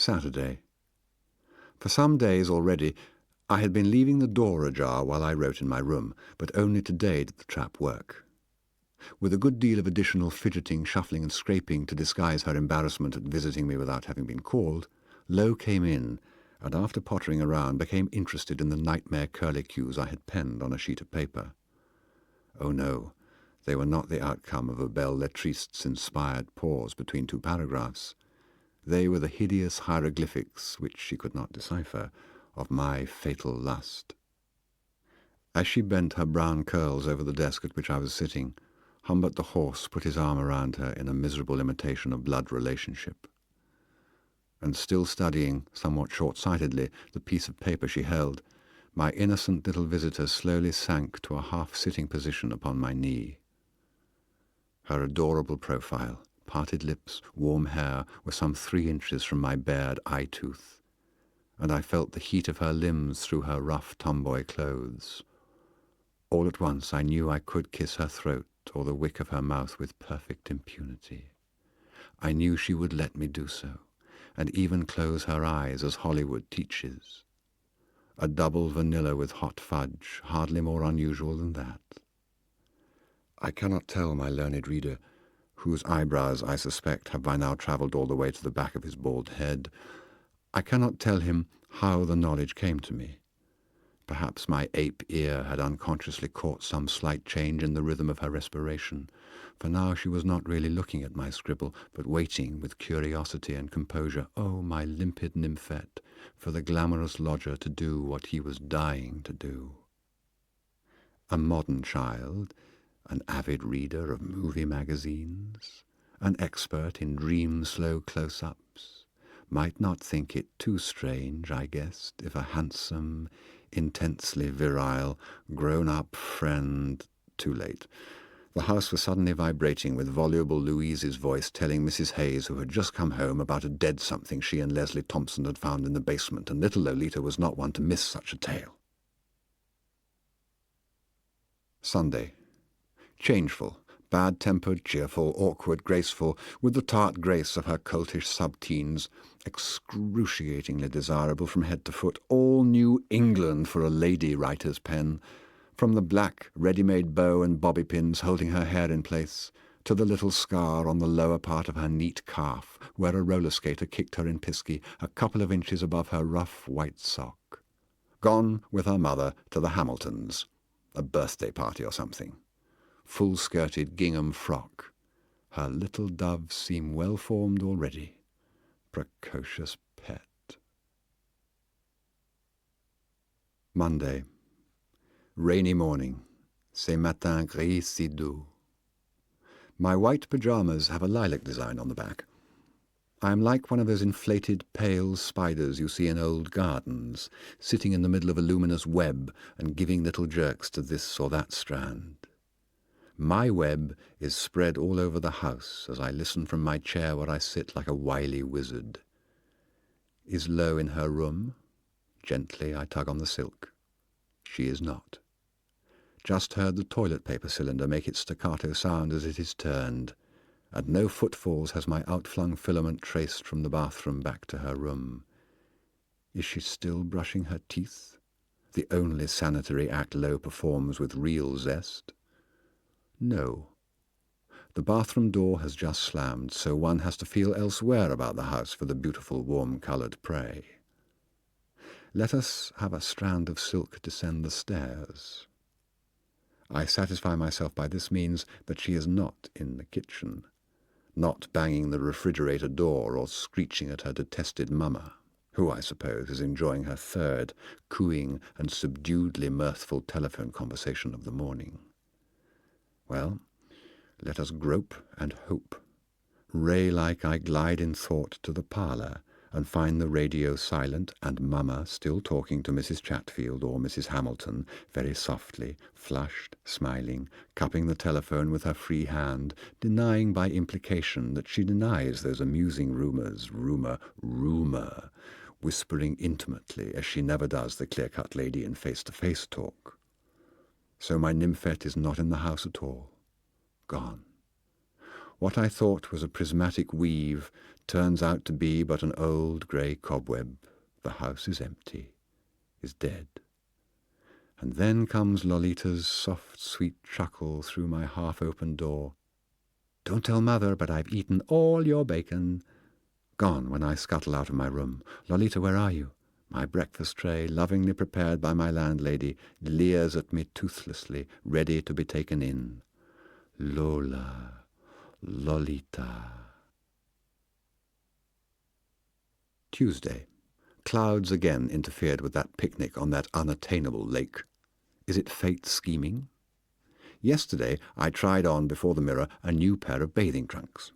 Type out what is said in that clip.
Saturday. For some days already I had been leaving the door ajar while I wrote in my room, but only today did the trap work. With a good deal of additional fidgeting, shuffling and scraping to disguise her embarrassment at visiting me without having been called, Lo came in, and after pottering around became interested in the nightmare curlicues I had penned on a sheet of paper. Oh no, they were not the outcome of a belles lettriste's inspired pause between two paragraphs. They were the hideous hieroglyphics, which she could not decipher, of my fatal lust. As she bent her brown curls over the desk at which I was sitting, Humbert the horse put his arm around her in a miserable imitation of blood relationship. And still studying, somewhat short-sightedly, the piece of paper she held, my innocent little visitor slowly sank to a half-sitting position upon my knee. Her adorable profile, parted lips, warm hair, were some 3 inches from my bared eye-tooth, and I felt the heat of her limbs through her rough tomboy clothes. All at once I knew I could kiss her throat or the wick of her mouth with perfect impunity. I knew she would let me do so, and even close her eyes as Hollywood teaches. A double vanilla with hot fudge, hardly more unusual than that. I cannot tell my learned reader, whose eyebrows I suspect have by now travelled all the way to the back of his bald head, I cannot tell him how the knowledge came to me. Perhaps my ape ear had unconsciously caught some slight change in the rhythm of her respiration, for now she was not really looking at my scribble, but waiting with curiosity and composure, oh, my limpid nymphette, for the glamorous lodger to do what he was dying to do. A modern child, an avid reader of movie magazines, an expert in dream-slow close-ups, might not think it too strange, I guessed, if a handsome, intensely virile, grown-up friend— Too late. The house was suddenly vibrating with voluble Louise's voice telling Mrs. Hayes, who had just come home, about a dead something she and Leslie Thompson had found in the basement, and little Lolita was not one to miss such a tale. Sunday. Changeful, bad-tempered, cheerful, awkward, graceful, with the tart grace of her coltish sub-teens, excruciatingly desirable from head to foot, all New England for a lady writer's pen, from the black ready-made bow and bobby pins holding her hair in place, to the little scar on the lower part of her neat calf, where a roller skater kicked her in pisky a couple of inches above her rough white sock. Gone with her mother to the Hamiltons, a birthday party or something. Full-skirted gingham frock. Her little doves seem well-formed already. Precocious pet. Monday. Rainy morning. Ces matins gris si doux. My white pyjamas have a lilac design on the back. I am like one of those inflated pale spiders you see in old gardens, sitting in the middle of a luminous web and giving little jerks to this or that strand. My web is spread all over the house as I listen from my chair where I sit like a wily wizard. Is Lo in her room? Gently I tug on the silk. She is not. Just heard the toilet paper cylinder make its staccato sound as it is turned, and no footfalls has my outflung filament traced from the bathroom back to her room. Is she still brushing her teeth? The only sanitary act Lo performs with real zest? No. The bathroom door has just slammed, so one has to feel elsewhere about the house for the beautiful warm-coloured prey. Let us have a strand of silk descend the stairs. I satisfy myself by this means that she is not in the kitchen, not banging the refrigerator door or screeching at her detested mama, who, I suppose, is enjoying her third, cooing and subduedly mirthful telephone conversation of the morning. Well, let us grope and hope. Ray-like I glide in thought to the parlour and find the radio silent and Mama still talking to Mrs. Chatfield or Mrs. Hamilton, very softly, flushed, smiling, cupping the telephone with her free hand, denying by implication that she denies those amusing rumours, rumour, whispering intimately as she never does the clear-cut lady in face-to-face talk. So my nymphette is not in the house at all. Gone. What I thought was a prismatic weave turns out to be but an old grey cobweb. The house is empty, is dead. And then comes Lolita's soft, sweet chuckle through my half-open door. "Don't tell Mother, but I've eaten all your bacon." Gone when I scuttle out of my room. "Lolita, where are you?" My breakfast tray, lovingly prepared by my landlady, leers at me toothlessly, ready to be taken in. Lola, Lolita. Tuesday. Clouds again interfered with that picnic on that unattainable lake. Is it fate scheming? Yesterday I tried on before the mirror a new pair of bathing trunks.